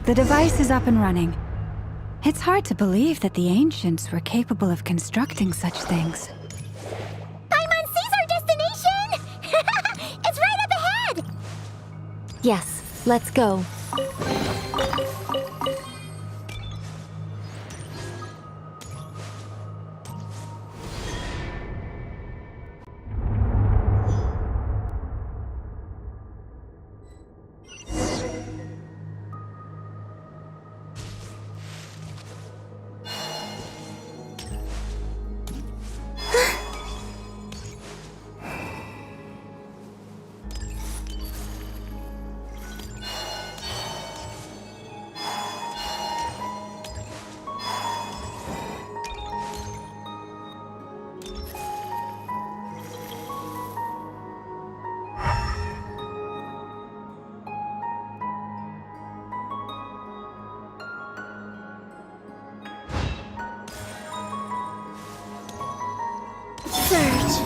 The device is up and running. It's hard to believe that the ancients were capable of constructing such things. Paimon sees our destination! It's right up ahead! Yes, let's go. Search.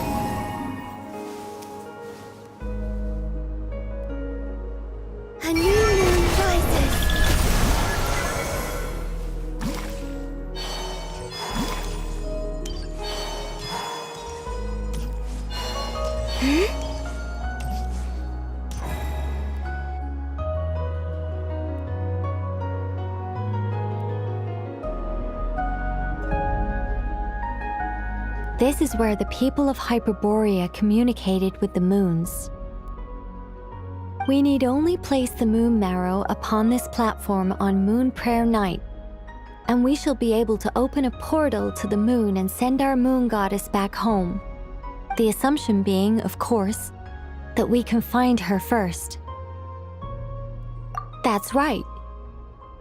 A new moon rises. This is where the people of Hyperborea communicated with the moons. We need only place the moon marrow upon this platform on Moon Prayer Night, and we shall be able to open a portal to the moon and send our moon goddess back home. The assumption being, of course, that we can find her first. That's right.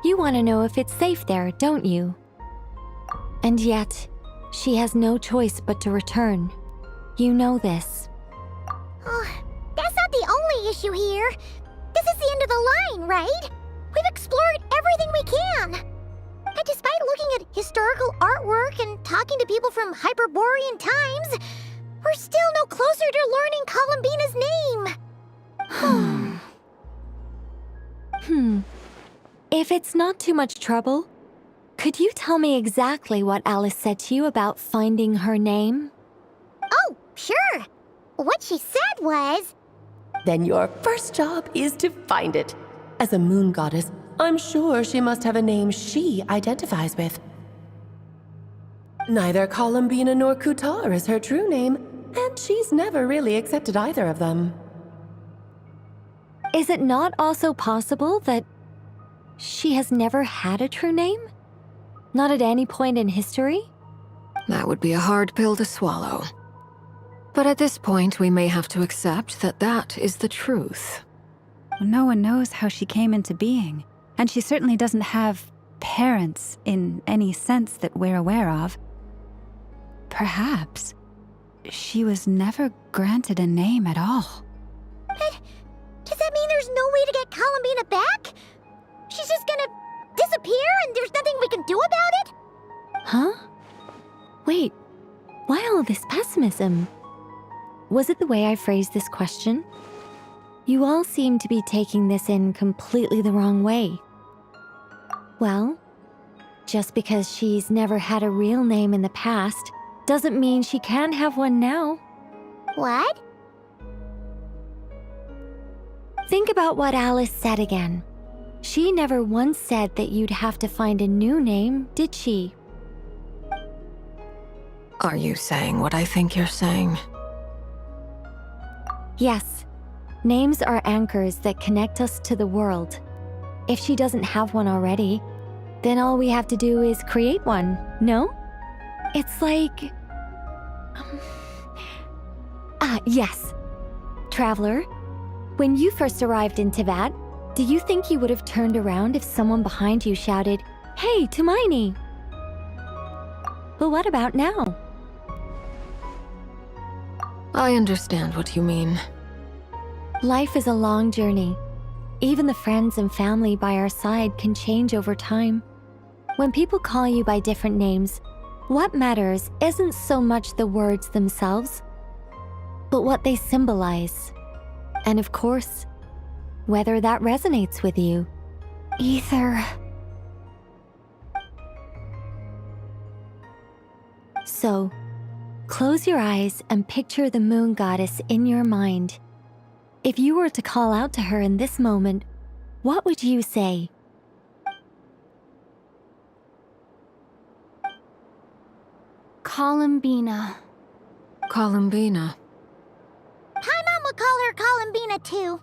You want to know if it's safe there, don't you? And yet, she has no choice but to return. You know this. Oh, that's not the only issue here. This is the end of the line, right? We've explored everything we can. And despite looking at historical artwork and talking to people from Hyperborean times, we're still no closer to learning Columbina's name. If it's not too much trouble, could you tell me exactly what Alice said to you about finding her name? Oh, sure. What she said was... Then your first job is to find it. As a moon goddess, I'm sure she must have a name she identifies with. Neither Columbina nor Kutar is her true name, and she's never really accepted either of them. Is it not also possible that she has never had a true name? Not at any point in history? That would be a hard pill to swallow. But at this point, we may have to accept that that is the truth. No one knows how she came into being, and she certainly doesn't have parents in any sense that we're aware of. Perhaps she was never granted a name at all. But does that mean there's no way to get Columbina back? She's just gonna disappear and there's nothing we can do about it? Huh? Wait, why all this pessimism? Was it the way I phrased this question? You all seem to be taking this in completely the wrong way. Well, just because she's never had a real name in the past doesn't mean she can't have one now. What? Think about what Alice said again. She never once said that you'd have to find a new name, did she? Are you saying what I think you're saying? Yes. Names are anchors that connect us to the world. If she doesn't have one already, then all we have to do is create one, no? It's like... yes. Traveler, when you first arrived in Teyvat, do you think you would have turned around if someone behind you shouted, "Hey, Hermione"? But what about now? I understand what you mean. Life is a long journey. Even the friends and family by our side can change over time. When people call you by different names, what matters isn't so much the words themselves, but what they symbolize. And of course, whether that resonates with you. ether. So, close your eyes and picture the moon goddess in your mind. If you were to call out to her in this moment, what would you say? Columbina. Columbina. Paimon would call her Columbina too.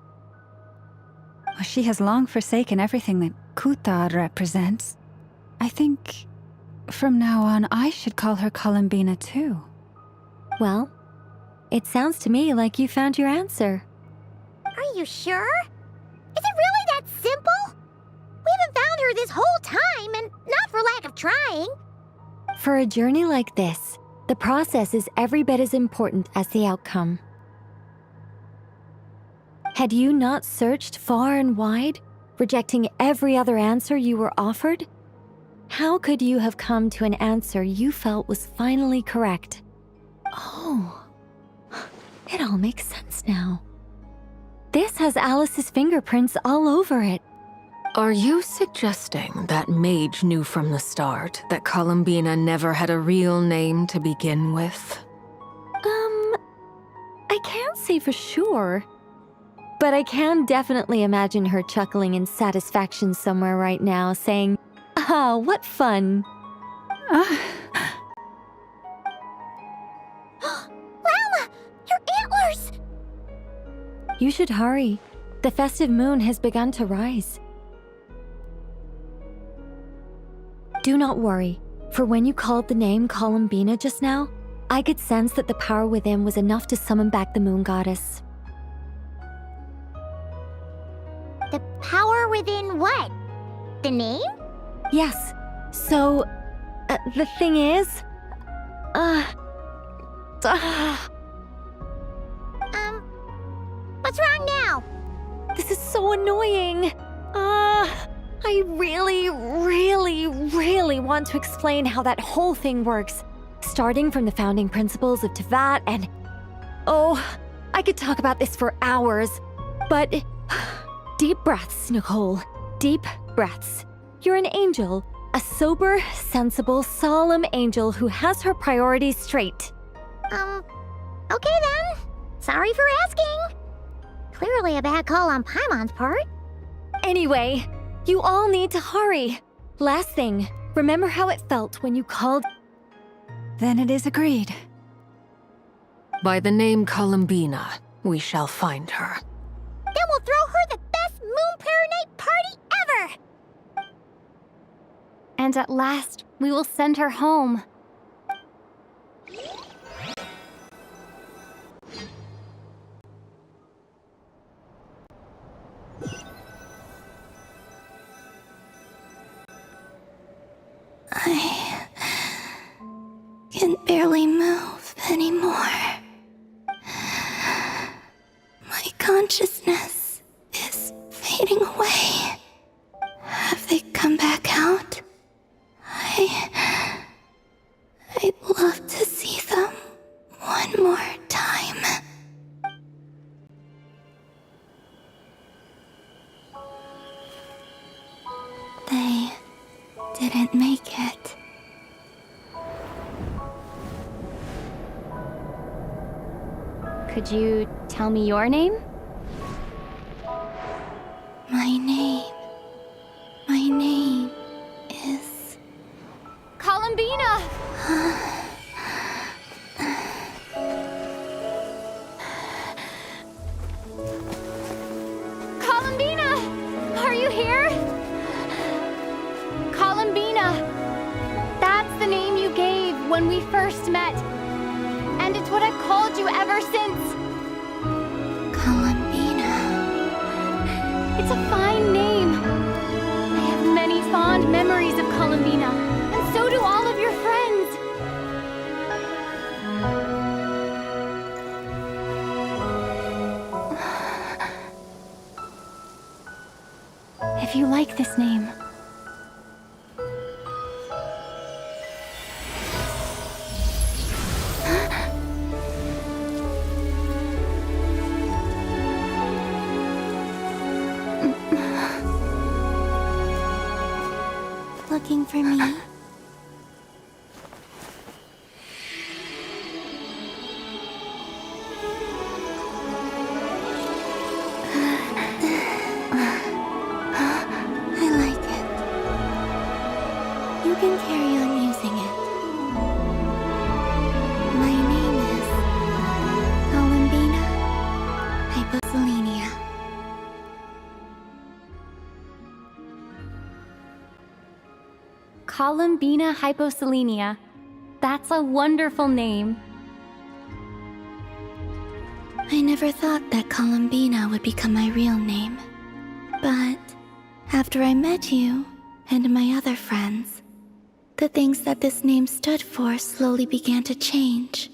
Well, she has long forsaken everything that Kuthar represents. I think from now on I should call her Columbina too. Well, it sounds to me like you found your answer. Are you sure? Is it really that simple? We haven't found her this whole time, and not for lack of trying. For a journey like this, the process is every bit as important as the outcome. Had you not searched far and wide, rejecting every other answer you were offered? How could you have come to an answer you felt was finally correct? Oh, it all makes sense now. This has Alice's fingerprints all over it. Are you suggesting that Mage knew from the start that Columbina never had a real name to begin with? I can't say for sure. But I can definitely imagine her chuckling in satisfaction somewhere right now, saying, "Ah, what fun." Llama! Your antlers! You should hurry. The festive moon has begun to rise. Do not worry, for when you called the name Columbina just now, I could sense that the power within was enough to summon back the moon goddess. The power within what? The name? Yes, so, the thing is, What's wrong now? this is so annoying. I really want to explain how that whole thing works, starting from the founding principles of Tevat and... Oh, I could talk about this for hours, but... Deep breaths, Nicole. Deep breaths. You're an angel, a sober, sensible, solemn angel who has her priorities straight. Okay then. Sorry for asking. Clearly a bad call on Paimon's part. Anyway, you all need to hurry. Last thing, remember how it felt when you called... Then it is agreed. By the name Columbina, we shall find her. Then we'll throw her the best Moon Pair Night party ever! And at last, we will send her home. I can barely move anymore. My consciousness is fading away. Have they come back out? I'd love to see them one more time. They didn't make it. Could you tell me your name? My name is... Columbina! Columbina! Are you here? Columbina! That's the name you gave when we first met. And it's what I've called you ever since. Columbina. It's a fine name. I have many fond memories of Columbina, and so do all of your friends. If you like this name, for me? I like it. You can carry on using it. My name is Columbina Hyposelenia. Columbina Hyposelenia. That's a wonderful name. I never thought that Columbina would become my real name. But after I met you and my other friends, the things that this name stood for slowly began to change.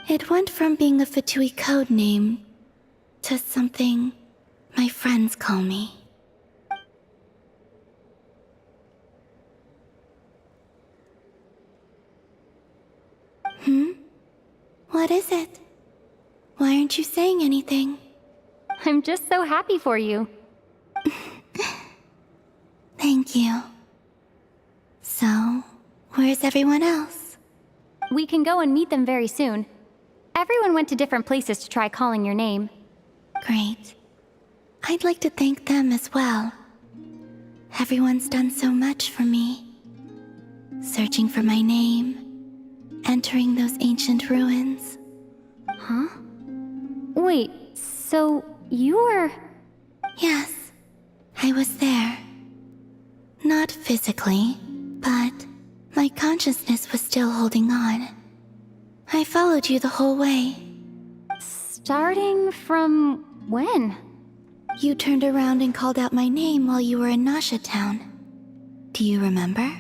It went from being a Fatui code name to something my friends call me. What is it? Why aren't you saying anything? I'm just so happy for you. Thank you. So, where's everyone else? We can go and meet them very soon. Everyone went to different places to try calling your name. Great. I'd like to thank them as well. Everyone's done so much for me. Searching for my name, entering those ancient ruins. Huh? Wait, so you were... Yes, I was there. Not physically, but my consciousness was still holding on. I followed you the whole way. Starting from when? You turned around and called out my name while you were in Nasha Town. Do you remember?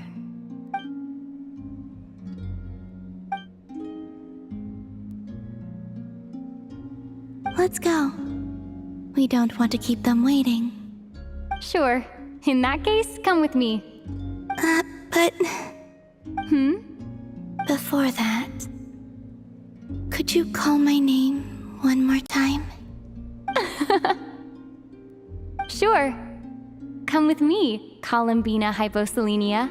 Let's go. We don't want to keep them waiting. Sure. In that case, come with me. But Hmm? before that, could you call my name one more time? Sure. Come with me, Columbina Hyposelenia.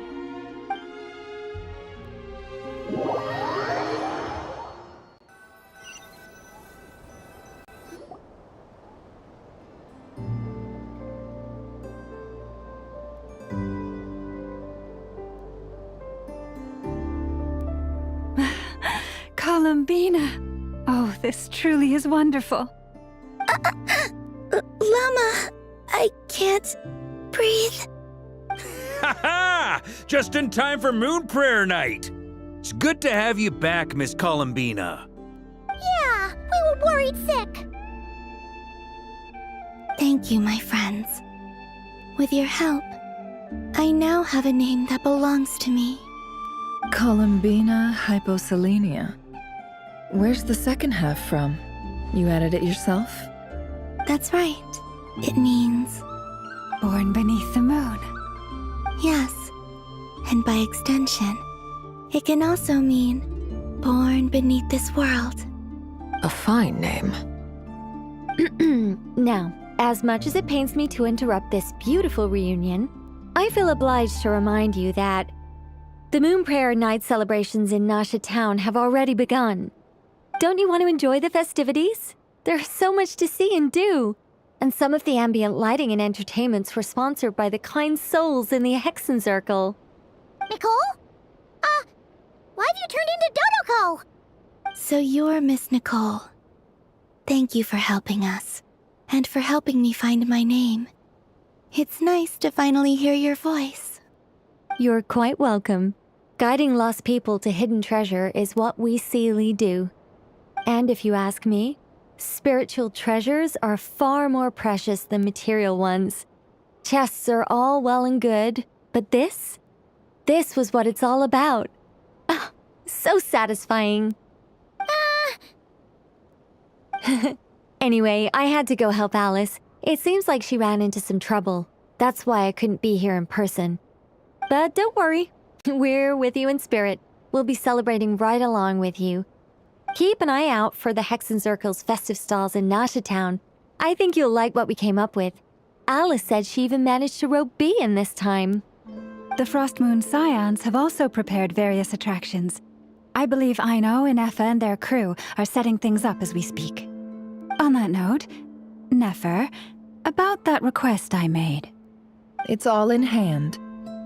Columbina! Oh, this truly is wonderful. Llama, I can't breathe. Ha ha! Just in time for Moon Prayer Night! It's good to have you back, Miss Columbina. Yeah, we were worried sick. Thank you, my friends. With your help, I now have a name that belongs to me. Columbina Hyposelenia. Where's the second half from? You added it yourself? That's right. It means Born beneath the moon. yes. And by extension, it can also mean born beneath this world. A fine name. Now, as much as it pains me to interrupt this beautiful reunion, I feel obliged to remind you that the Moon Prayer Night celebrations in Nasha Town have already begun. Don't you want to enjoy the festivities? There's so much to see and do. And some of the ambient lighting and entertainments were sponsored by the kind souls in the Hexen Circle. Nicole? Why have you turned into Dodoko? So you're Miss Nicole. Thank you for helping us, and for helping me find my name. It's nice to finally hear your voice. You're quite welcome. Guiding lost people to hidden treasure is what we Seelie do. And if you ask me, spiritual treasures are far more precious than material ones. Chests are all well and good, but this was what it's all about. Ah, so satisfying. Anyway, I had to go help Alice. It seems like she ran into some trouble. That's why I couldn't be here in person. But don't worry, we're with you in spirit. We'll be celebrating right along with you. Keep an eye out for the Hexen Circle's festive stalls in Nasha Town. I think you'll like what we came up with. Alice said she even managed to rope B in this time. The Frost Moon Scions have also prepared various attractions. I believe Aino, Nefer, and their crew are setting things up as we speak. On that note, Nefer, about that request I made. It's all in hand.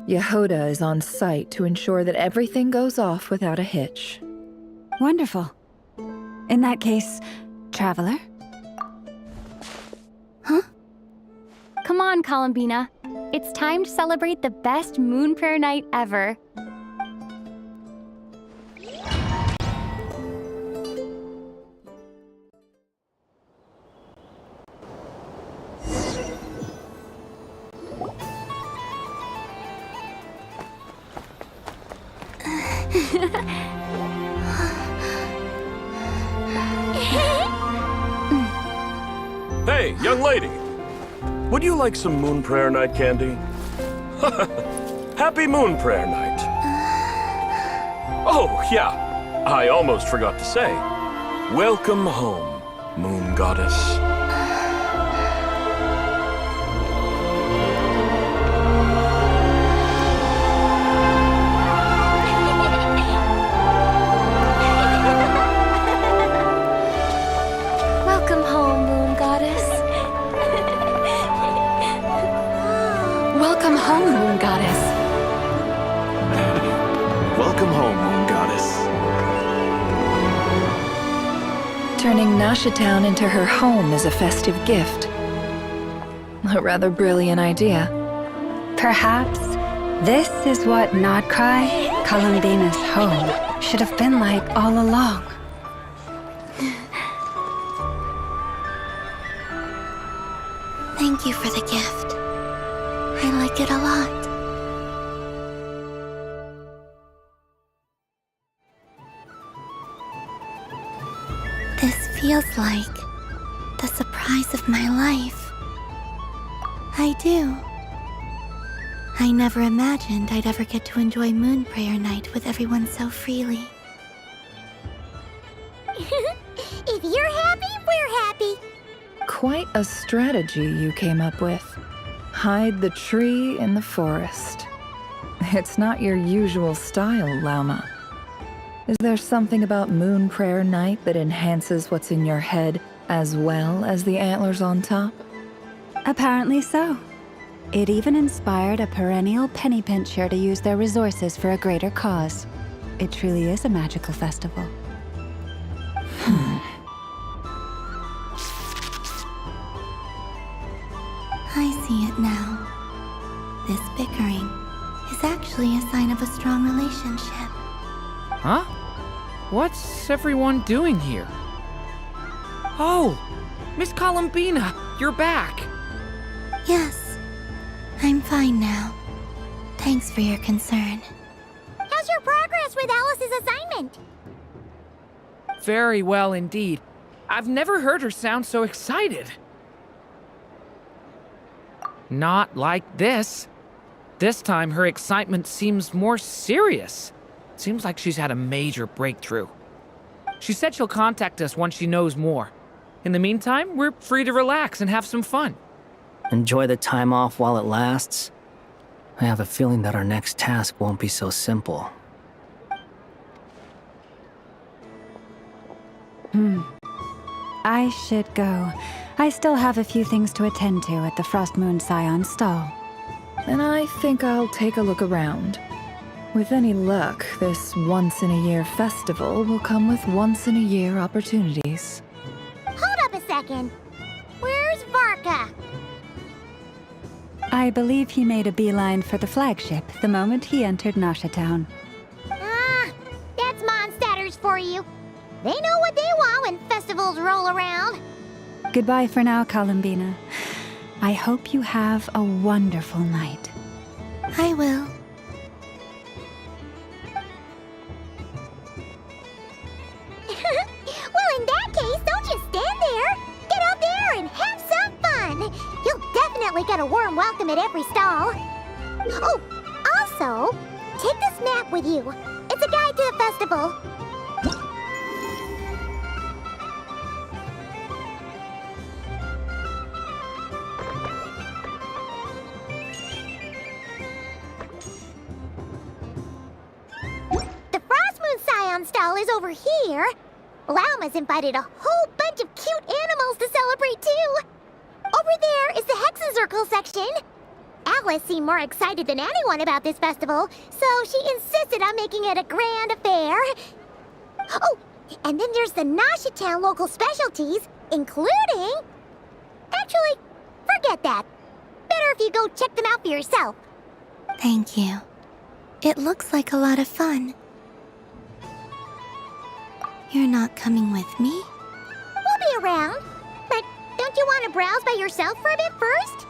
Yehoda is on site to ensure that everything goes off without a hitch. Wonderful. In that case, Traveler? Come on, Columbina. It's time to celebrate the best Moon Prayer night ever. Hey, young lady! Would you like some Moon Prayer Night candy? Happy Moon Prayer Night! Oh, yeah, I almost forgot to say. Welcome home, Moon Goddess. Welcome home, Moon Goddess. Welcome home, Moon Goddess. Welcome home, Moon Goddess. Turning Nasha Town into her home is a festive gift. A rather brilliant idea. Perhaps this is what Nodcry, Columbina's home, should have been like all along. Thank you for the gift. I like it a lot. This feels like the surprise of my life. I do. I never imagined I'd ever get to enjoy Moon Prayer Night with everyone so freely. If you're happy, we're happy. Quite a strategy you came up with. Hide the tree in the forest. It's not your usual style, Lauma. Is there something about Moon Prayer Night that enhances what's in your head as well as the antlers on top? Apparently so. It even inspired a perennial penny pincher to use their resources for a greater cause. It truly is a magical festival. I see it now. This bickering is actually a sign of a strong relationship. Huh? What's everyone doing here? Oh! Miss Columbina, you're back! Yes, I'm fine now. Thanks for your concern. How's your progress with Alice's assignment? Very well indeed. I've never heard her sound so excited. Not like this. This time her excitement seems more serious. Seems like she's had a major breakthrough. She said she'll contact us once she knows more. In the meantime, we're free to relax and have some fun. Enjoy the time off while it lasts. I have a feeling that our next task won't be so simple. I should go. I still have a few things to attend to at the Frost Moon Scion stall. And I think I'll take a look around. With any luck, this once-in-a-year festival will come with once-in-a-year opportunities. Hold up a second. Where's Varka? I believe he made a beeline for the flagship the moment he entered Nasha Town. Ah, that's Mondstadters for you. They know what they want when festivals roll around. Goodbye for now, Columbina. I hope you have a wonderful night. I will. Well, in that case, don't just stand there. Get out there and have some fun. You'll definitely get a warm welcome at every stall. Oh, also, take this map with you. It's a guide to the festival. is over here. Lauma's invited a whole bunch of cute animals to celebrate too. Over there is the Hexen section. Alice seemed more excited than anyone about this festival, so she insisted on making it a grand affair. Oh, and then there's the Nashitown local specialties, including... Actually, forget that. Better if you go check them out for yourself. Thank you. It looks like a lot of fun. You're not coming with me? We'll be around. But don't you want to browse by yourself for a bit first?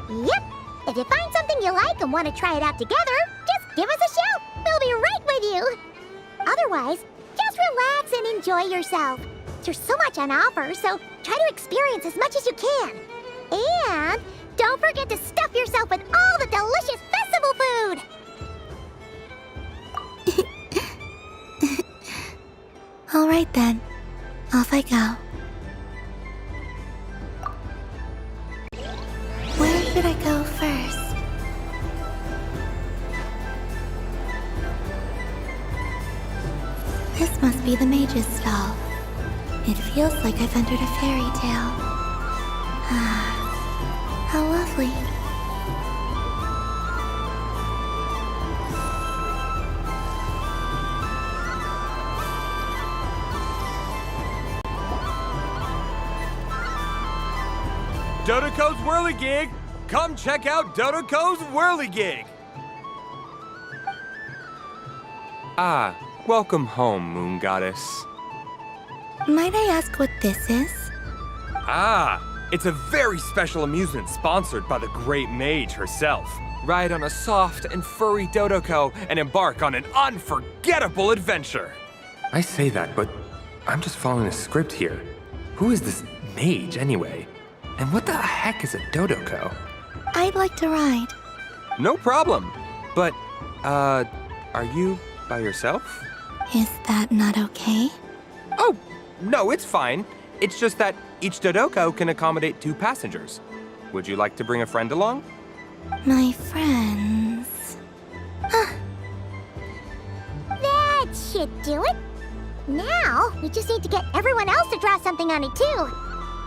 Yep. If you find something you like and want to try it out together, just give us a shout. We'll be right with you. Otherwise, just relax and enjoy yourself. There's so much on offer, so try to experience as much as you can. And don't forget to stuff yourself with all the delicious festival food. All right then. Off I go. Where should I go first? This must be the mage's stall. It feels like I've entered a fairy tale. Ah, how lovely. Dodoco's Whirligig! Come check out Dodoco's Whirligig! Ah, welcome home, Moon Goddess. Might I ask what this is? Ah, it's a very special amusement sponsored by the great mage herself. Ride on a soft and furry Dodoco and embark on an unforgettable adventure. I say that, but I'm just following a script here. Who is this mage, anyway? And what the heck is a Dodoco? I'd like to ride. No problem. But, are you by yourself? Is that not okay? Oh, no, it's fine. It's just that each Dodoco can accommodate 2 passengers. Would you like to bring a friend along? My friends... That should do it. Now, we just need to get everyone else to draw something on it too.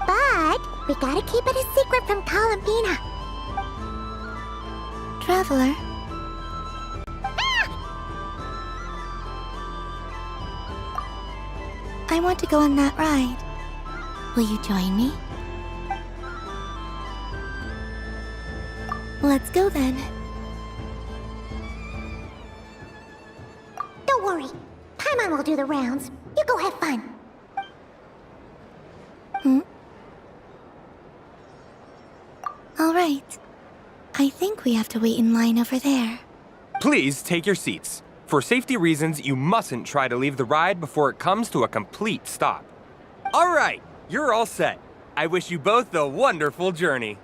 But we gotta keep it a secret from Columbina. Traveler. I want to go on that ride. Will you join me? Let's go then. Don't worry. Paimon will do the rounds. You go have fun. All right. I think we have to wait in line over there. Please take your seats. For safety reasons, you mustn't try to leave the ride before it comes to a complete stop. All right, you're all set. I wish you both a wonderful journey.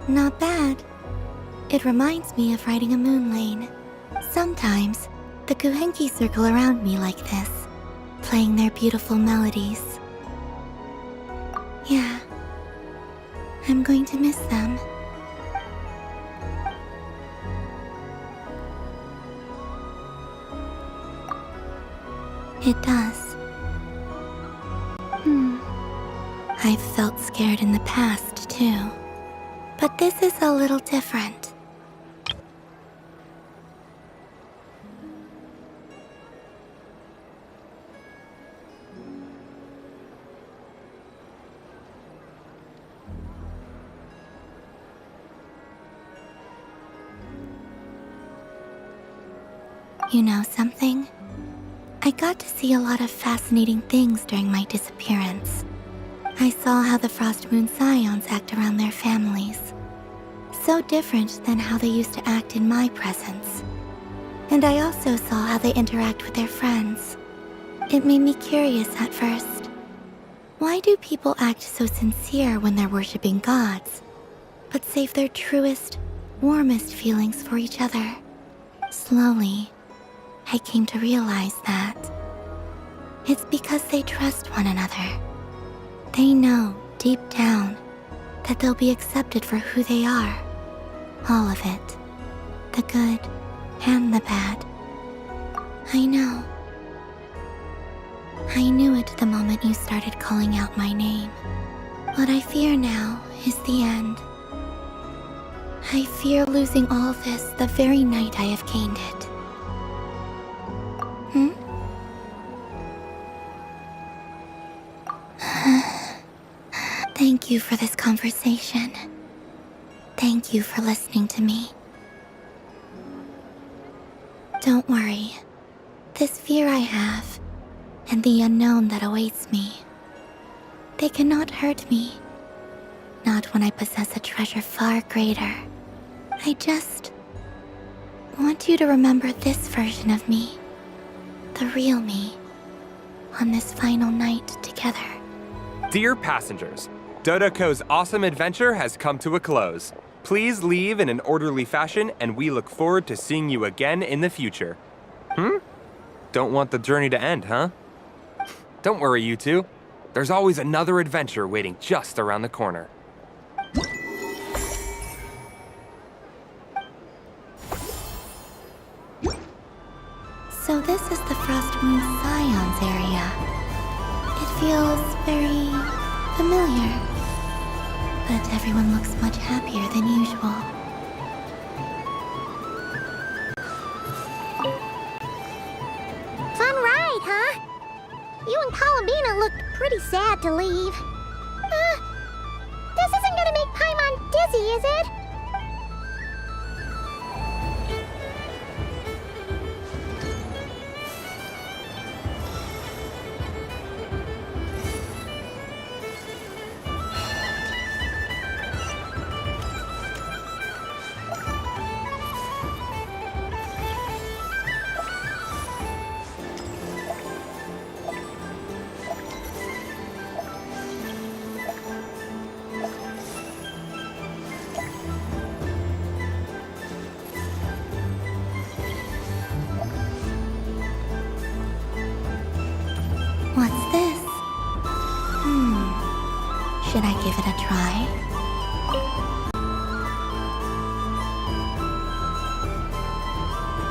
Not bad. It reminds me of riding a moon lane. Sometimes, the Kuhenki circle around me like this, playing their beautiful melodies. Yeah, I'm going to miss them. It does. I've felt scared in the past, too. But this is a little different. You know something? I got to see a lot of fascinating things during my disappearance. I saw how the Frost Moon Scions act around their families. So different than how they used to act in my presence. And I also saw how they interact with their friends. It made me curious at first. Why do people act so sincere when they're worshipping gods, but save their truest, warmest feelings for each other? Slowly, I came to realize that it's because they trust one another. They know, deep down, that they'll be accepted for who they are. All of it. The good and the bad. I know. I knew it the moment you started calling out my name. What I fear now is the end. I fear losing all this the very night I have gained it. Thank you for this conversation. Thank you for listening to me. Don't worry. This fear I have, and the unknown that awaits me, they cannot hurt me. Not when I possess a treasure far greater. I just want you to remember this version of me, the real me, on this final night together. Dear passengers, Dodoko's awesome adventure has come to a close. Please leave in an orderly fashion, and we look forward to seeing you again in the future. Don't want the journey to end, huh? Don't worry, you two. There's always another adventure waiting just around the corner. So this is the Frost Moon Scions area. It feels very familiar. But everyone looks much happier than usual. Fun ride, huh? You and Columbina looked pretty sad to leave. This isn't gonna make Paimon dizzy, is it? What's this? Should I give it a try?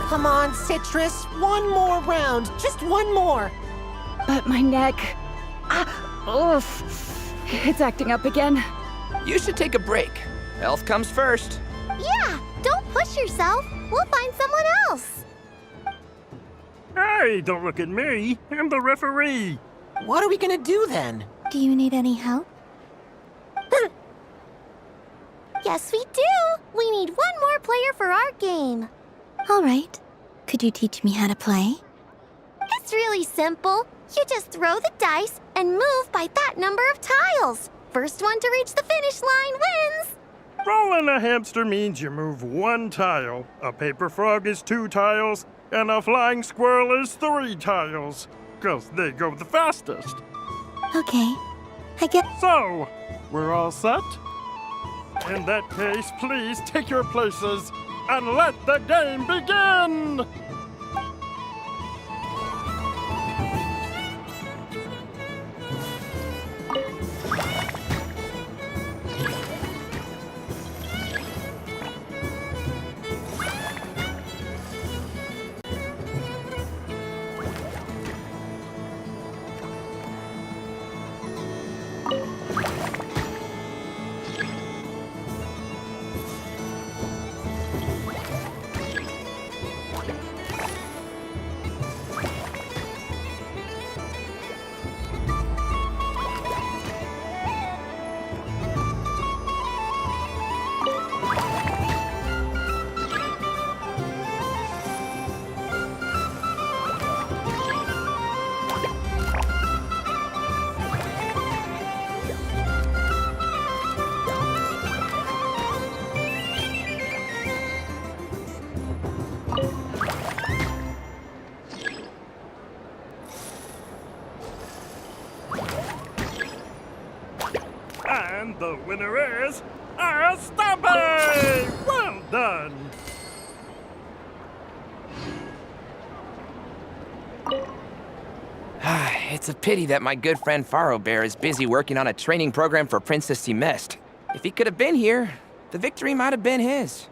Come on, Citrus. One more round. Just one more. But my neck. Oof. It's acting up again. You should take a break. Health comes first. Yeah, don't push yourself. We'll find someone else. Hey, don't look at me. I'm the referee. What are we gonna do then? Do you need any help? Yes, we do. We need one more player for our game. All right. Could you teach me how to play? It's really simple. You just throw the dice and move by that number of tiles. First one to reach the finish line wins. Rolling a hamster means you move one tile. A paper frog is 2 tiles, and a flying squirrel is 3 tiles. 'Cause they go the fastest. Okay. I get... So, we're all set? In that case, please take your places and let the game begin! And the winner is Aristotle! Well done! It's a pity that my good friend Faro Bear is busy working on a training program for Princess Semest. If he could have been here, the victory might have been his.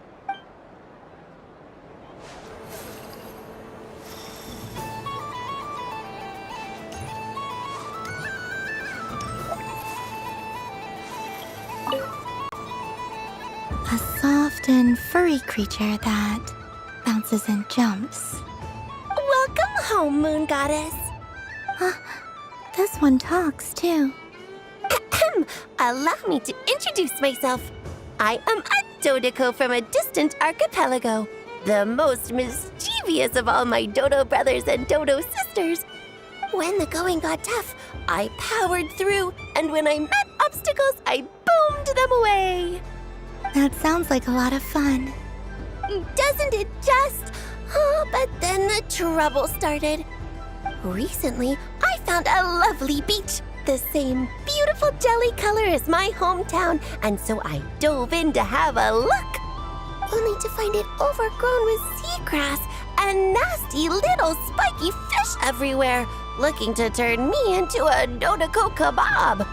A soft and furry creature that bounces and jumps. Welcome home, Moon Goddess. This one talks too. Allow me to introduce myself. I am a Dodoco from a distant archipelago, the most mischievous of all my Dodo brothers and Dodo sisters. When the going got tough, I powered through, and when I met obstacles, I boomed them away. That sounds like a lot of fun. Doesn't it just? Oh, but then the trouble started. Recently, I found a lovely beach, the same beautiful jelly color as my hometown, and so I dove in to have a look, only to find it overgrown with seagrass and nasty little spiky fish everywhere, looking to turn me into a Dodoco kebab.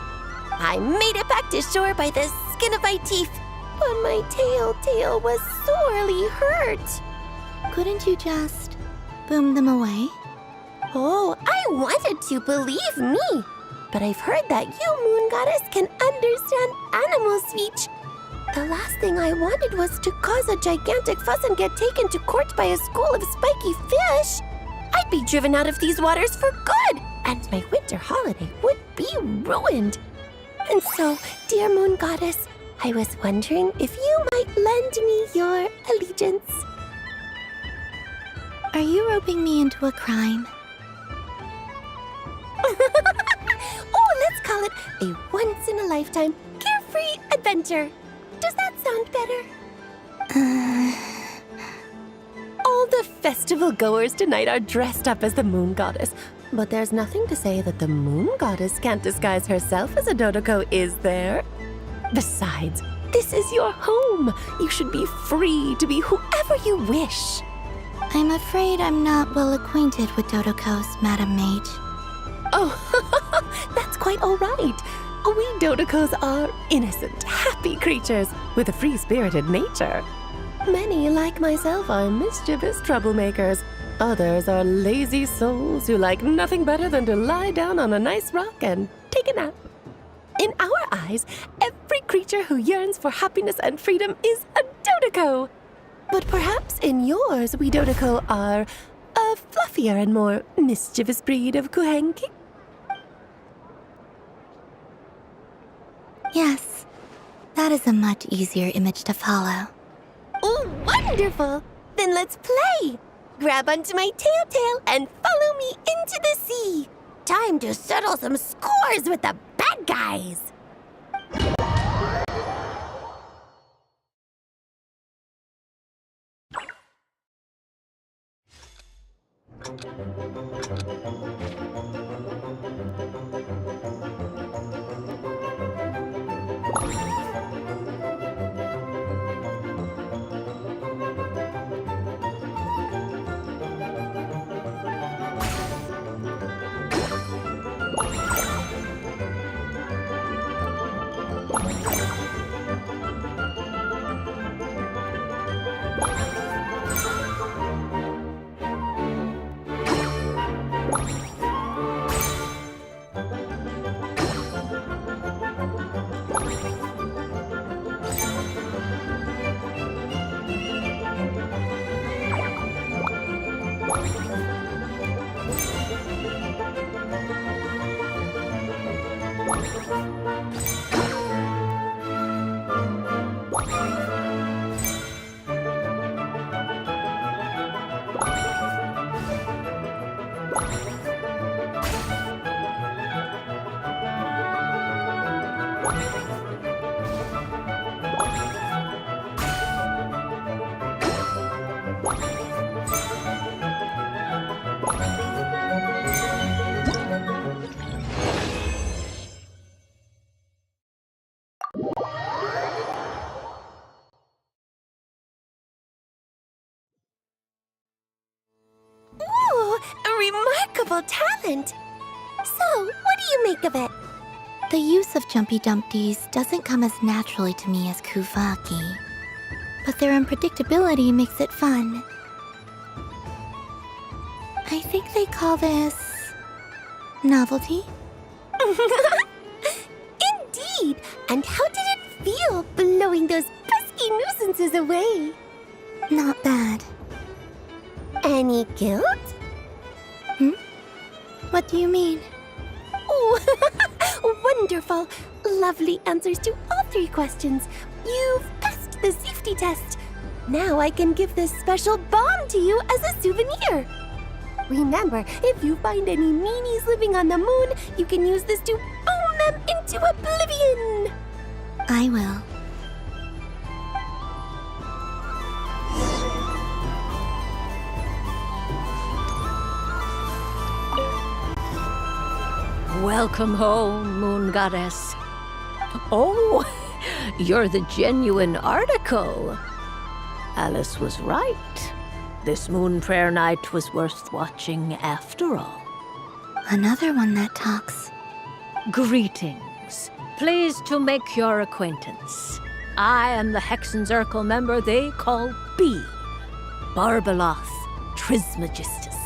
I made it back to shore by the skin of my teeth, but my tail was sorely hurt. Couldn't you just boom them away? Oh, I wanted to, believe me. But I've heard that you, Moon Goddess, can understand animal speech. The last thing I wanted was to cause a gigantic fuss and get taken to court by a school of spiky fish. I'd be driven out of these waters for good, and my winter holiday would be ruined. And so, dear Moon Goddess, I was wondering if you might lend me your allegiance. Are you roping me into a crime? Oh, let's call it a once-in-a-lifetime carefree adventure. Does that sound better? All the festival goers tonight are dressed up as the Moon Goddess, but there's nothing to say that the Moon Goddess can't disguise herself as a Dodoco, is there? Besides, this is your home. You should be free to be whoever you wish. I'm afraid I'm not well acquainted with Dodocos, Madam Mage. Oh, that's quite all right. We Dodocos are innocent, happy creatures with a free-spirited nature. Many, like myself, are mischievous troublemakers. Others are lazy souls who like nothing better than to lie down on a nice rock and take a nap. In our eyes, every creature who yearns for happiness and freedom is a Dodoco. But perhaps in yours, we Dodoco are a fluffier and more mischievous breed of Kuhenki. Yes, that is a much easier image to follow. Oh, wonderful! Then let's play! Grab onto my tail and follow me into the sea. Time to settle some scores with the bad guys. Ooh, a remarkable talent! So So, what do you make of it? The use of Jumpy Dumpties doesn't come as naturally to me as Kuvaki, but their unpredictability makes it fun. I think they call this novelty. Indeed! And how did it feel blowing those pesky nuisances away? Not bad. Any guilt? What do you mean? Oh, wonderful! Lovely answers to all 3 questions. You've passed the safety test. Now I can give this special bomb to you as a souvenir. Remember, if you find any meanies living on the moon, you can use this to boom them into oblivion. I will. Welcome home, Moon Goddess. Oh, you're the genuine article. Alice was right. This moon prayer night was worth watching after all. Another one that talks. Greetings. Pleased to make your acquaintance. I am the Hexenzirkel member they call B. Barbeloth Trismegistus.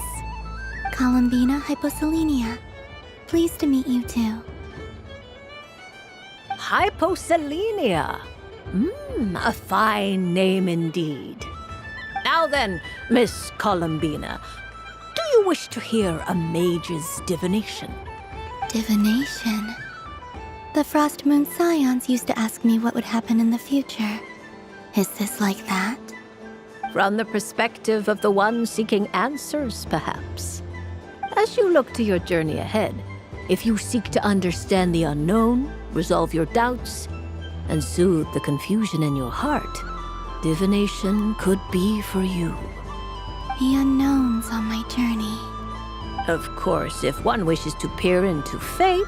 Columbina Hyposelenia. Pleased to meet you too. Hyposelenia. A fine name indeed. Now then, Miss Columbina, do you wish to hear a mage's divination? Divination? The Frost Moon Scions used to ask me what would happen in the future. Is this like that? From the perspective of the one seeking answers, perhaps. As you look to your journey ahead, if you seek to understand the unknown, resolve your doubts, and soothe the confusion in your heart, divination could be for you. The unknowns on my journey. Of course, if one wishes to peer into fate,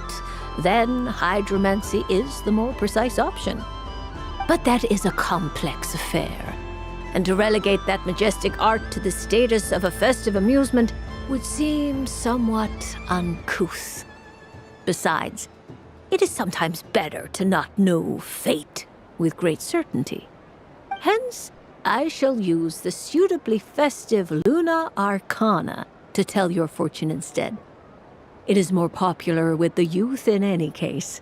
then hydromancy is the more precise option. But that is a complex affair, and to relegate that majestic art to the status of a festive amusement would seem somewhat uncouth. Besides, it is sometimes better to not know fate with great certainty. Hence, I shall use the suitably festive Luna Arcana to tell your fortune instead. It is more popular with the youth in any case.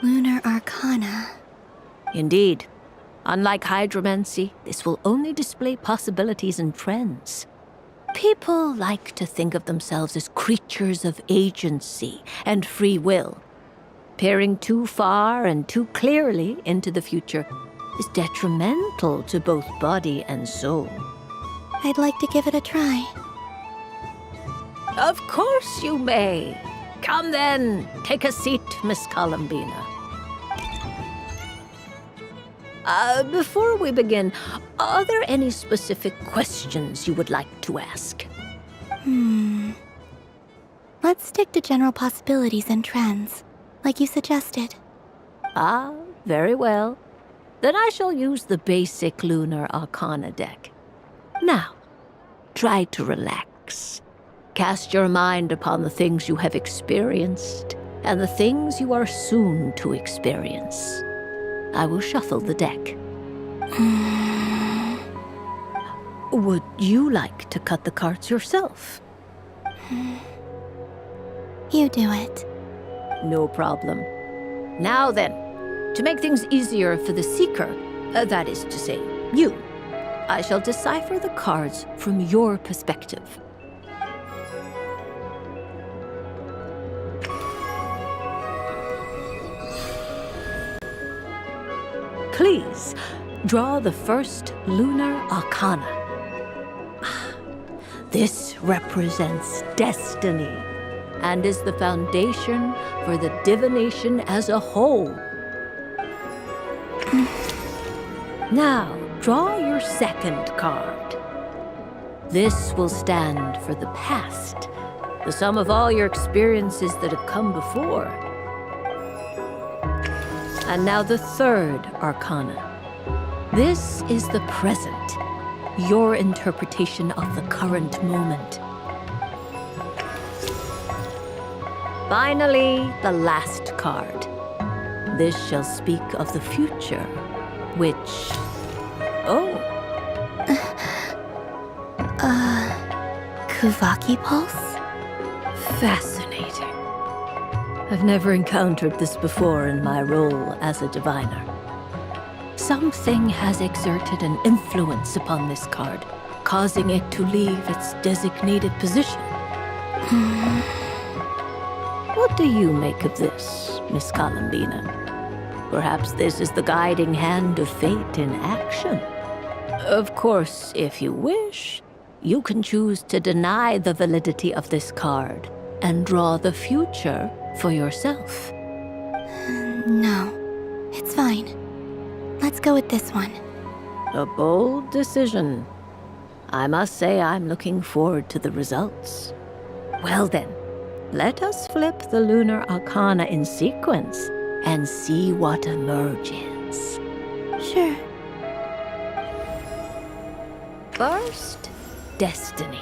Lunar Arcana. Indeed. Unlike hydromancy, this will only display possibilities and trends. People like to think of themselves as creatures of agency and free will. Peering too far and too clearly into the future is detrimental to both body and soul. I'd like to give it a try. Of course you may. Come then, take a seat, Miss Columbina. Before we begin, are there any specific questions you would like to ask? Let's stick to general possibilities and trends, like you suggested. Ah, very well. Then I shall use the basic Lunar Arcana deck. Now, try to relax. Cast your mind upon the things you have experienced and the things you are soon to experience. I will shuffle the deck. Would you like to cut the cards yourself? You do it. No problem. Now then, to make things easier for the seeker, that is to say, you, I shall decipher the cards from your perspective. Please, draw the first Lunar Arcana. This represents destiny and is the foundation for the divination as a whole. Now, draw your second card. This will stand for the past, the sum of all your experiences that have come before. And now the third Arcana. This is the present, your interpretation of the current moment. Finally, the last card. This shall speak of the future, which... Oh. Kuvaki Pulse? Fascinating. I've never encountered this before in my role as a diviner. Something has exerted an influence upon this card, causing it to leave its designated position. What do you make of this, Miss Columbina? Perhaps this is the guiding hand of fate in action. Of course, if you wish, you can choose to deny the validity of this card and draw the future for yourself. No, it's fine. Let's go with this one. A bold decision. I must say I'm looking forward to the results. Well then, let us flip the lunar arcana in sequence and see what emerges. Sure. First, Destiny.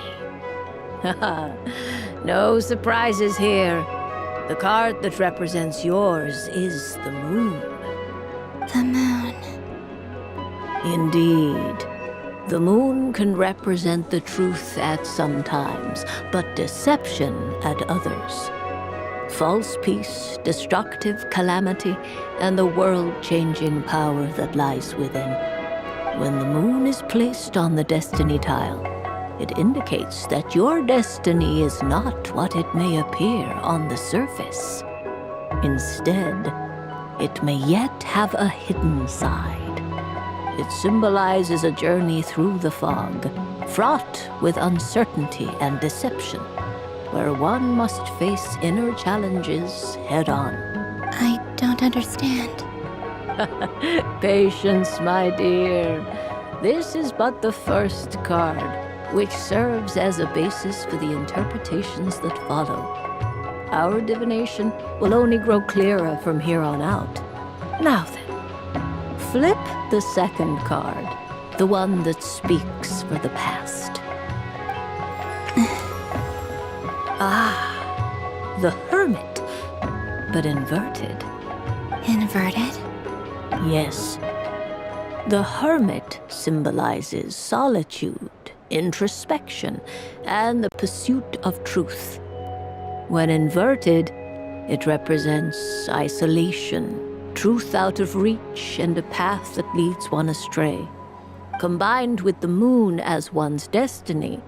No surprises here. The card that represents yours is the moon. The moon. Indeed. The moon can represent the truth at some times, but deception at others. False peace, destructive calamity, and the world-changing power that lies within. When the moon is placed on the destiny tile, it indicates that your destiny is not what it may appear on the surface. Instead, it may yet have a hidden side. It symbolizes a journey through the fog, fraught with uncertainty and deception, where one must face inner challenges head-on. I don't understand. Patience, my dear. This is but the first card, which serves as a basis for the interpretations that follow. Our divination will only grow clearer from here on out. Now then, flip the second card, the one that speaks for the past. The Hermit, but inverted. Inverted? Yes. The Hermit symbolizes solitude, introspection, and the pursuit of truth. When inverted, it represents isolation, truth out of reach, and a path that leads one astray. Combined with the moon as one's destiny,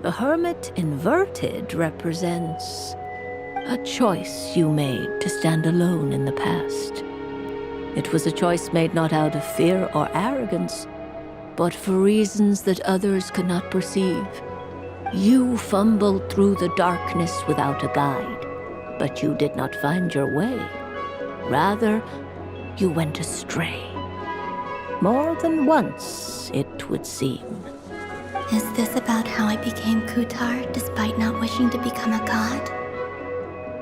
the Hermit inverted represents a choice you made to stand alone in the past. It was a choice made not out of fear or arrogance, but for reasons that others could not perceive. You fumbled through the darkness without a guide, but you did not find your way. Rather, you went astray. More than once, it would seem. Is this about how I became Kutar despite not wishing to become a god?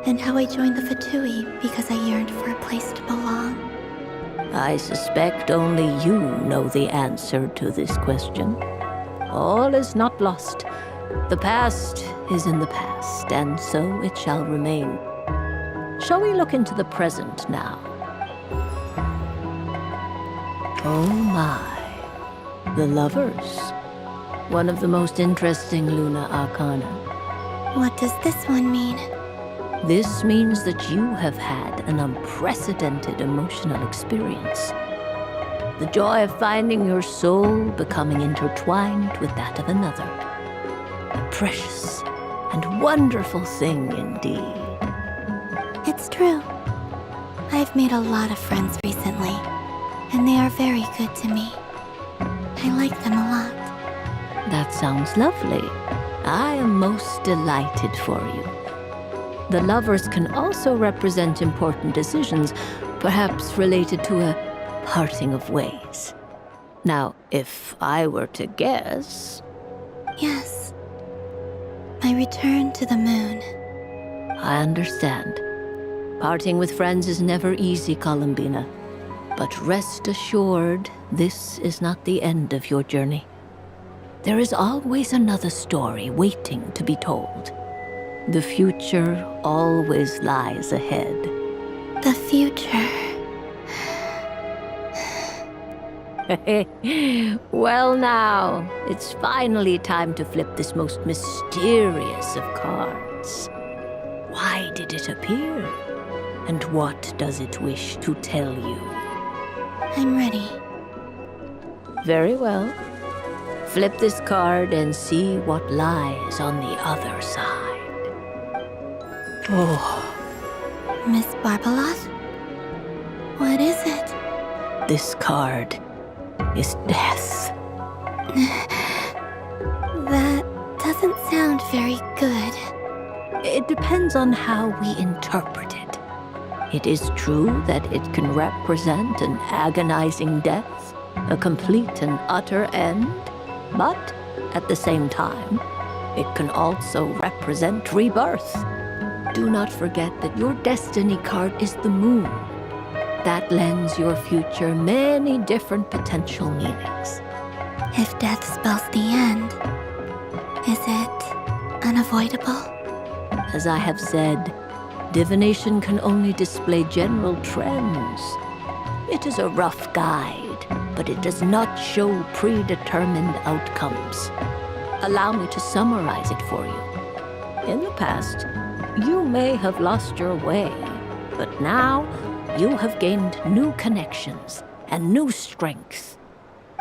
And how I joined the Fatui because I yearned for a place to belong? I suspect only you know the answer to this question. All is not lost. The past is in the past, and so it shall remain. Shall we look into the present now? Oh my. The Lovers. One of the most interesting Luna Arcana. What does this one mean? This means that you have had an unprecedented emotional experience. The joy of finding your soul becoming intertwined with that of another. A precious and wonderful thing indeed. It's true. I've made a lot of friends recently, and they are very good to me. I like them a lot. That sounds lovely. I am most delighted for you. The Lovers can also represent important decisions, perhaps related to a parting of ways. Now, if I were to guess... Yes. My return to the moon. I understand. Parting with friends is never easy, Columbina. But rest assured, this is not the end of your journey. There is always another story waiting to be told. The future always lies ahead. The future. Well now, it's finally time to flip this most mysterious of cards. Why did it appear? And what does it wish to tell you? I'm ready. Very well. Flip this card and see what lies on the other side. Oh, Miss Barbeloth? What is it? this card is death. That doesn't sound very good. It depends on how we interpret it. It is true that it can represent an agonizing death, a complete and utter end, but at the same time, it can also represent rebirth. Do not forget that your destiny card is the moon. That lends your future many different potential meanings. If death spells the end, is it unavoidable? As I have said, divination can only display general trends. It is a rough guide, but it does not show predetermined outcomes. Allow me to summarize it for you. In the past, you may have lost your way, but now you have gained new connections and new strength.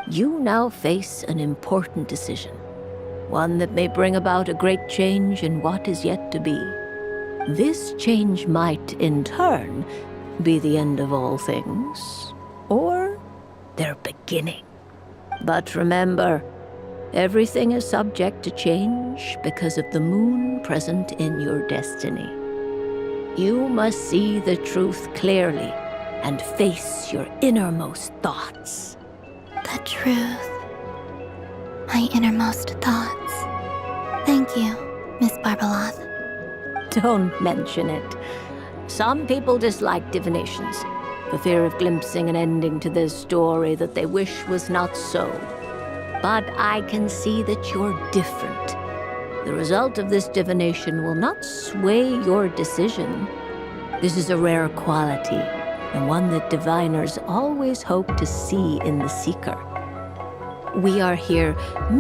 You now face an important decision, one that may bring about a great change in what is yet to be. This change might, in turn, be the end of all things, or their beginning. But remember, everything is subject to change because of the moon present in your destiny. You must see the truth clearly and face your innermost thoughts. The truth. My innermost thoughts. Thank you, Miss Barbeloth. Don't mention it. Some people dislike divinations, for fear of glimpsing an ending to their story that they wish was not so. But I can see that you're different. The result of this divination will not sway your decision. This is a rare quality, and one that diviners always hope to see in the seeker. We are here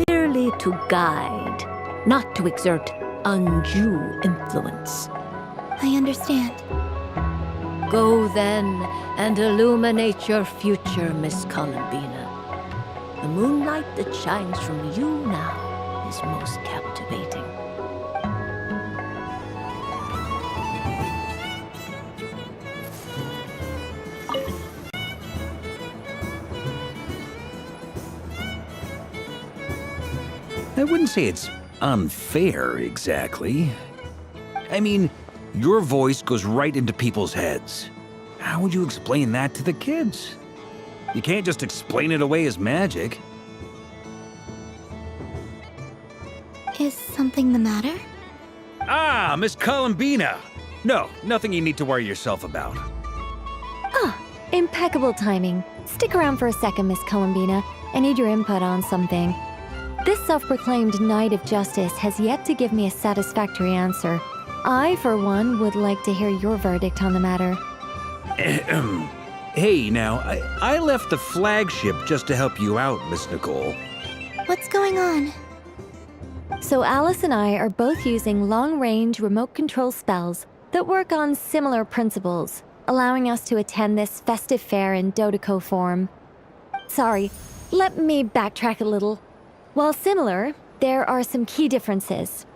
merely to guide, not to exert undue influence. I understand. Go then and illuminate your future, Miss Columbina. The moonlight that shines from you now is most captivating. I wouldn't say it's unfair, exactly. I mean, your voice goes right into people's heads. How would you explain that to the kids? You can't just explain it away as magic. Is something the matter? Ah, Miss Columbina! No, nothing you need to worry yourself about. Ah, impeccable timing. Stick around for a second, Miss Columbina. I need your input on something. This self-proclaimed Knight of Justice has yet to give me a satisfactory answer. I, for one, would like to hear your verdict on the matter. Hey, now, I left the flagship just to help you out, Miss Nicole. What's going on? So Alice and I are both using long-range remote control spells that work on similar principles, allowing us to attend this festive fair in Dodoco form. Sorry, let me backtrack a little. While similar, there are some key differences.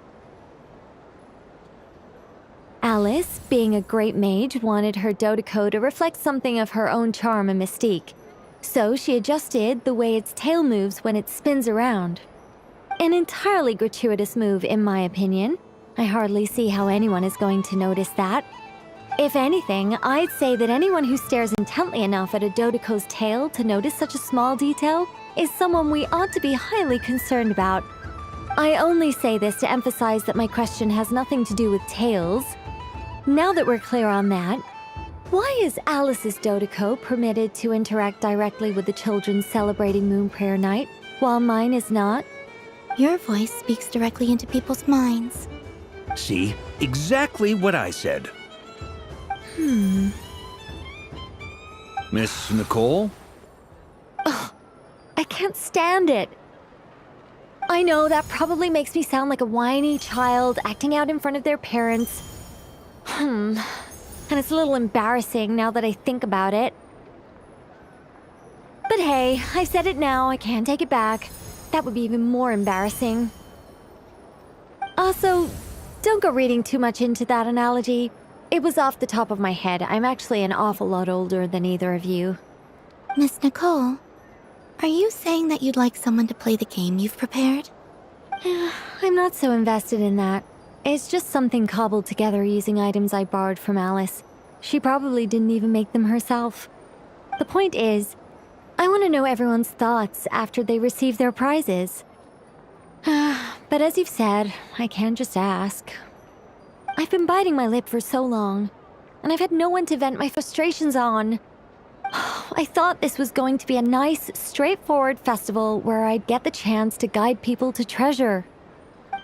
Alice, being a great mage, wanted her Dodoco to reflect something of her own charm and mystique. So she adjusted the way its tail moves when it spins around. An entirely gratuitous move, in my opinion. I hardly see how anyone is going to notice that. If anything, I'd say that anyone who stares intently enough at a Dodoco's tail to notice such a small detail is someone we ought to be highly concerned about. I only say this to emphasize that my question has nothing to do with tails. Now that we're clear on that, why is Alice's Dodoco permitted to interact directly with the children celebrating Moon Prayer Night, while mine is not? Your voice speaks directly into people's minds. See? Exactly what I said. Miss Nicole? I can't stand it. I know that probably makes me sound like a whiny child acting out in front of their parents. And it's a little embarrassing now that I think about it. But hey, I said it now, I can't take it back. That would be even more embarrassing. Also, don't go reading too much into that analogy. It was off the top of my head. I'm actually an awful lot older than either of you. Miss Nicole, are you saying that you'd like someone to play the game you've prepared? I'm not so invested in that. It's just something cobbled together using items I borrowed from Alice. She probably didn't even make them herself. The point is, I want to know everyone's thoughts after they receive their prizes. But as you've said, I can't just ask. I've been biting my lip for so long, and I've had no one to vent my frustrations on. I thought this was going to be a nice, straightforward festival where I'd get the chance to guide people to treasure.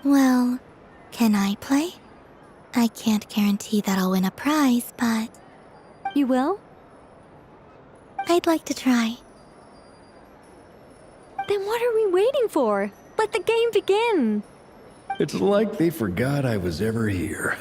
Well, can I play? I can't guarantee that I'll win a prize, but... You will? I'd like to try. Then what are we waiting for? Let the game begin! It's like they forgot I was ever here.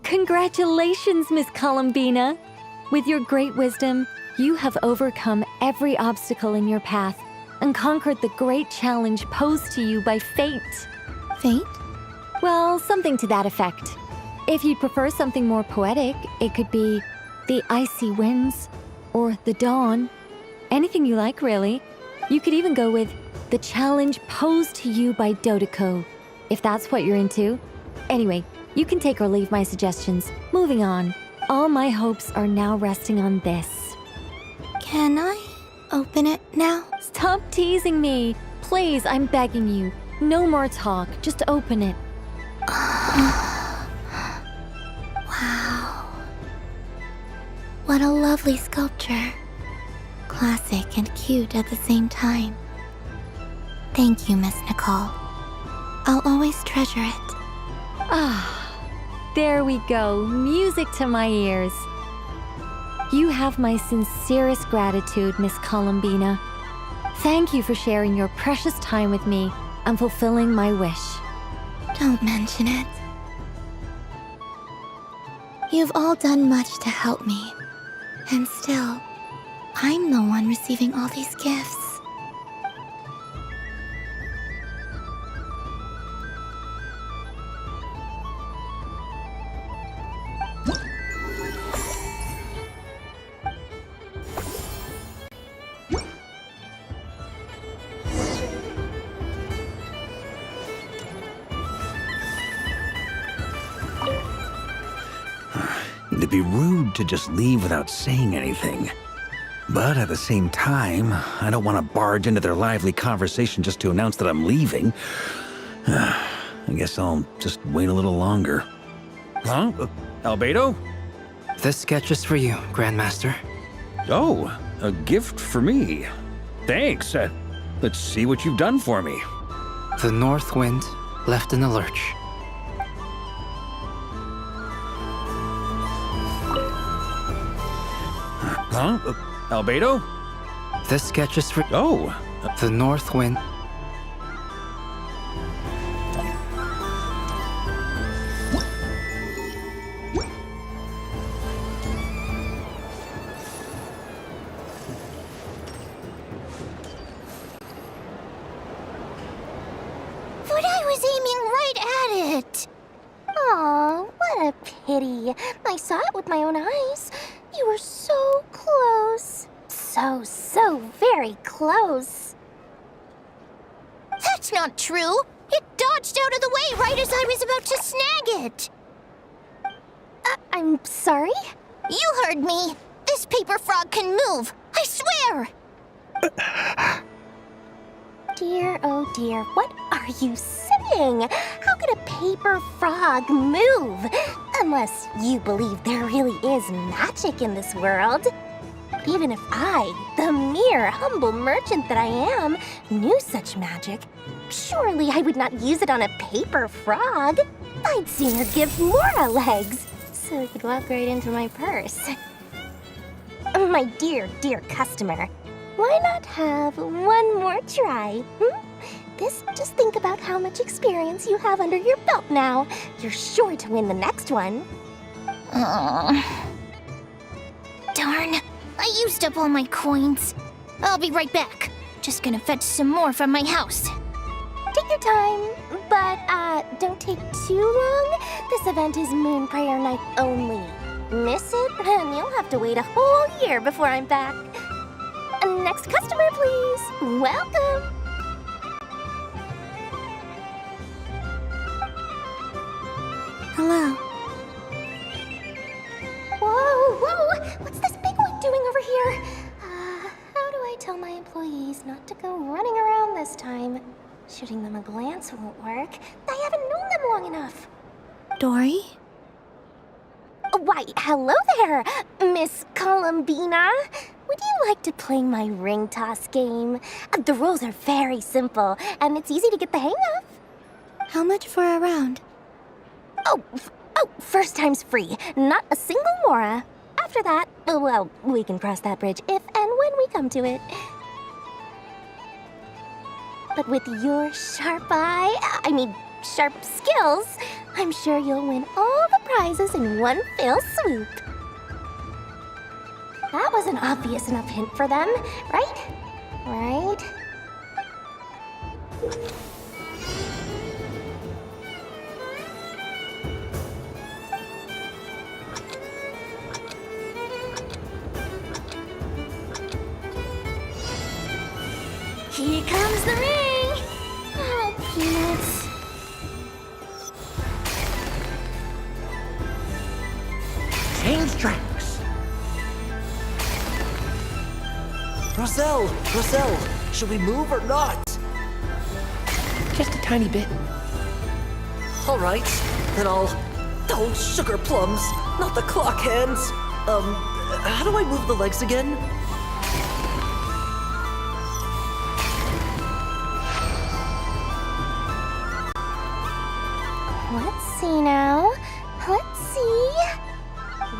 Congratulations, Miss Columbina! With your great wisdom, you have overcome every obstacle in your path and conquered the great challenge posed to you by fate. Fate? Well, something to that effect. If you'd prefer something more poetic, it could be the icy winds or the dawn. Anything you like, really. You could even go with the challenge posed to you by Dodeko, if that's what you're into. Anyway, you can take or leave my suggestions. Moving on. All my hopes are now resting on this. Can I open it now? Stop teasing me. Please, I'm begging you. No more talk. Just open it. Wow. What a lovely sculpture. Classic and cute at the same time. Thank you, Miss Nicole. I'll always treasure it. There we go. Music to my ears. You have my sincerest gratitude, Miss Columbina. Thank you for sharing your precious time with me and fulfilling my wish. Don't mention it. You've all done much to help me. And still, I'm the one receiving all these gifts. It'd be rude to just leave without saying anything. But at the same time, I don't want to barge into their lively conversation just to announce that I'm leaving. I guess I'll just wait a little longer. Huh? Albedo? This sketch is for you, Grandmaster. Oh, a gift for me. Thanks. Let's see what you've done for me. The North Wind left in the lurch. Huh? Albedo? This sketch is for... Oh. The North Wind... But I was aiming right at it! Aw, what a pity. I saw it with my own eyes. You were so close. So very close. That's not true! It dodged out of the way right as I was about to snag it! I'm sorry? You heard me! This paper frog can move! I swear! Dear, oh dear, what are you saying? How could a paper frog move? Unless you believe there really is magic in this world. Even if I, the mere humble merchant that I am, knew such magic, surely I would not use it on a paper frog. I'd sooner give Mora legs, so it could walk right into my purse. My dear, dear customer, why not have one more try? Just think about how much experience you have under your belt now. You're sure to win the next one. Darn, I used up all my coins. I'll be right back. Just gonna fetch some more from my house. Take your time, but don't take too long. This event is Moon Prayer Night only. Miss it, and you'll have to wait a whole year before I'm back. Next customer, please. Welcome. Hello. Whoa! What's this big one doing over here? How do I tell my employees not to go running around this time? Shooting them a glance won't work. I haven't known them long enough. Dory? Why, hello there, Miss Columbina. Would you like to play my ring toss game? The rules are very simple, and it's easy to get the hang of. How much for a round? Oh, first time's free. Not a single mora. After that, well, we can cross that bridge if and when we come to it. But with your sharp skills, I'm sure you'll win all the prizes in one fell swoop. That was an obvious enough hint for them, right? Right? Here comes the ring! Oh, peanuts. Change tracks! Roselle! Should we move or not? Just a tiny bit. All right, then I'll... Oh, sugar plums, not the clock hands. How do I move the legs again? Let's see now. Let's see.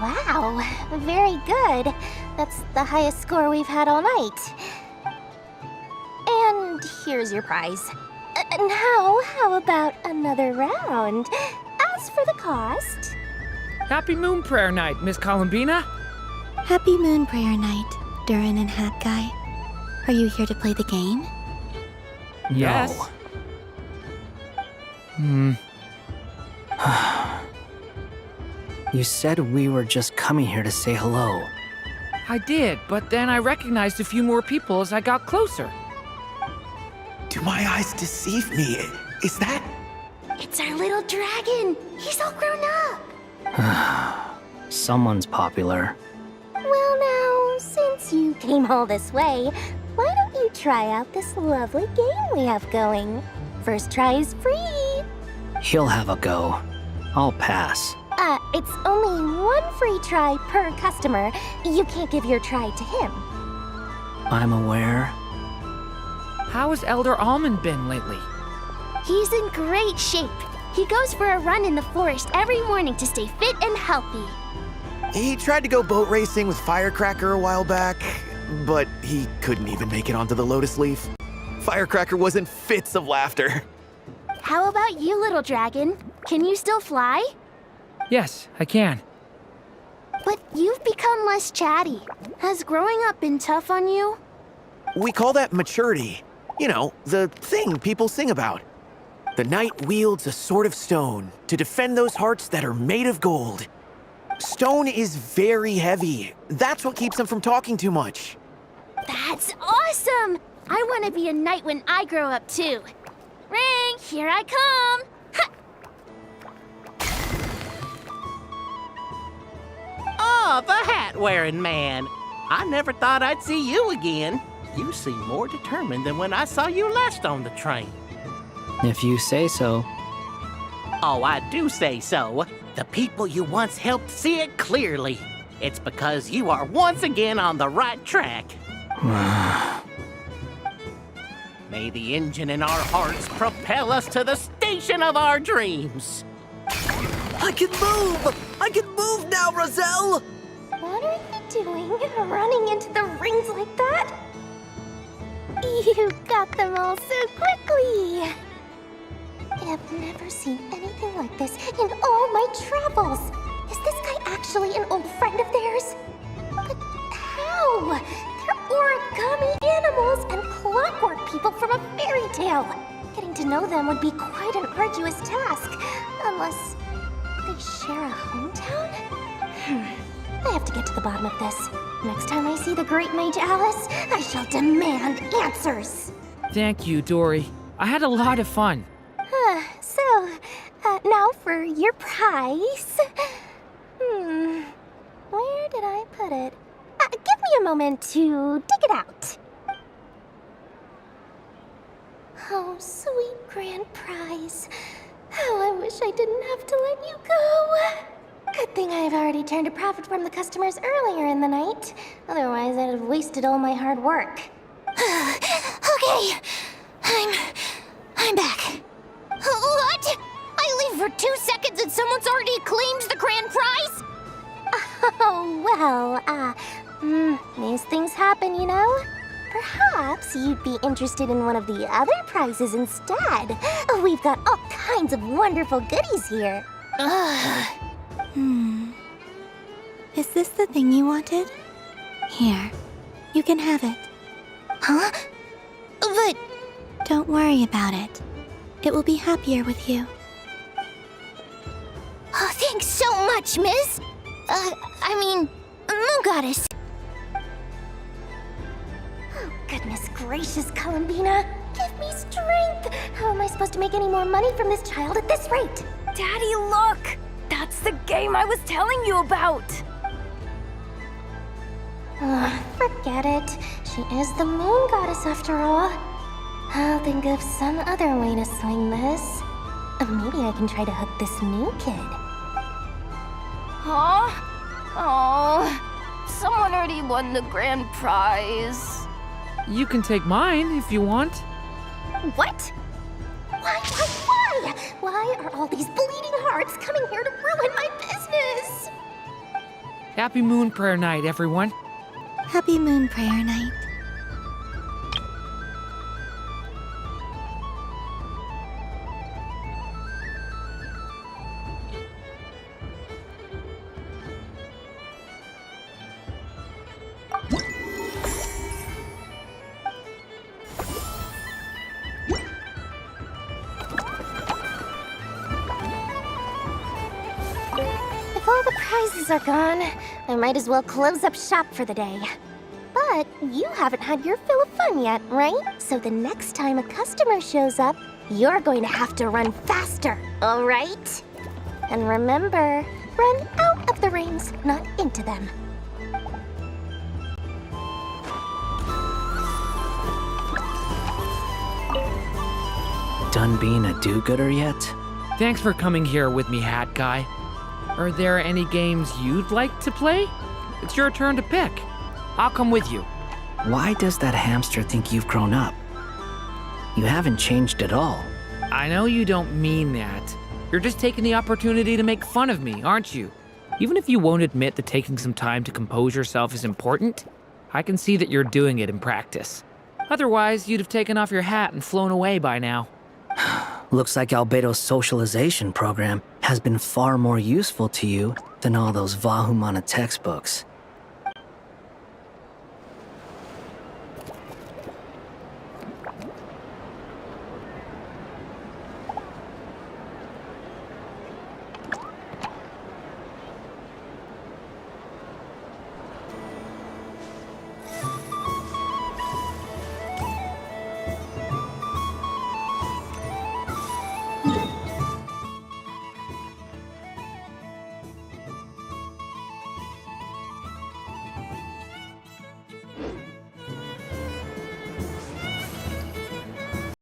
Wow, very good. That's the highest score we've had all night. And here's your prize. Now, how about another round? As for the cost... Happy Moon Prayer Night, Miss Columbina. Happy Moon Prayer Night, Durin and Hat Guy. Are you here to play the game? Yes. You said we were just coming here to say hello. I did, but then I recognized a few more people as I got closer. Do my eyes deceive me? Is that... It's our little dragon. He's all grown up. Someone's popular. Well now, since you came all this way, why don't you try out this lovely game we have going? First try is free. He'll have a go. I'll pass. It's only one free try per customer. You can't give your try to him. I'm aware. How has Elder Almond been lately? He's in great shape. He goes for a run in the forest every morning to stay fit and healthy. He tried to go boat racing with Firecracker a while back, but he couldn't even make it onto the Lotus Leaf. Firecracker was in fits of laughter. How about you, little dragon? Can you still fly? Yes, I can. But you've become less chatty. Has growing up been tough on you? We call that maturity. You know, the thing people sing about. The knight wields a sword of stone to defend those hearts that are made of gold. Stone is very heavy. That's what keeps him from talking too much. That's awesome! I want to be a knight when I grow up too. Ring, here I come! Oh, the hat-wearing man. I never thought I'd see you again. You seem more determined than when I saw you last on the train. If you say so. Oh, I do say so. The people you once helped see it clearly. It's because you are once again on the right track. May the engine in our hearts propel us to the station of our dreams. I can move! I can move now, Roselle! What are you doing, running into the rings like that? You got them all so quickly! I've never seen anything like this in all my travels. Is this guy actually an old friend of theirs? But how? They're origami animals and clockwork people from a fairy tale. Getting to know them would be quite an arduous task, unless they share a hometown? I have to get to the bottom of this. Next time I see the Great Mage Alice, I shall demand answers. Thank you, Dory. I had a lot of fun. So, now for your prize. Where did I put it? Give me a moment to dig it out. Oh, sweet grand prize. How I wish I didn't have to let you go. Good thing I've already turned a profit from the customers earlier in the night. Otherwise, I'd have wasted all my hard work. Okay, I'm back. What? I leave for 2 seconds and someone's already claimed the grand prize? Oh, well, these things happen, you know? Perhaps you'd be interested in one of the other prizes instead. We've got all kinds of wonderful goodies here. Is this the thing you wanted? Here, you can have it. Huh? But... Don't worry about it. It will be happier with you. Oh, thanks so much, miss. Moon goddess. Oh, goodness gracious, Columbina. Give me strength. How am I supposed to make any more money from this child at this rate? Daddy, look! That's the game I was telling you about! Forget it. She is the moon goddess after all. I'll think of some other way to swing this. Maybe I can try to hook this new kid. Huh? Oh, someone already won the grand prize. You can take mine if you want. What? Why? Why are all these bleeding hearts coming here to ruin my business? Happy Moon Prayer Night, everyone. Happy Moon Prayer Night. If all the prizes are gone, I might as well close up shop for the day. But you haven't had your fill of fun yet, right? So the next time a customer shows up, you're going to have to run faster, all right? And remember, Run out of the rings, not into them. Done being a do-gooder yet? Thanks for coming here with me, Hat Guy. Are there any games you'd like to play? It's your turn to pick. I'll come with you. Why does that hamster think you've grown up? You haven't changed at all. I know you don't mean that. You're just taking the opportunity to make fun of me, aren't you? Even if you won't admit that taking some time to compose yourself is important, I can see that you're doing it in practice. Otherwise, you'd have taken off your hat and flown away by now. Looks like Albedo's socialization program has been far more useful to you than all those Vahumana textbooks.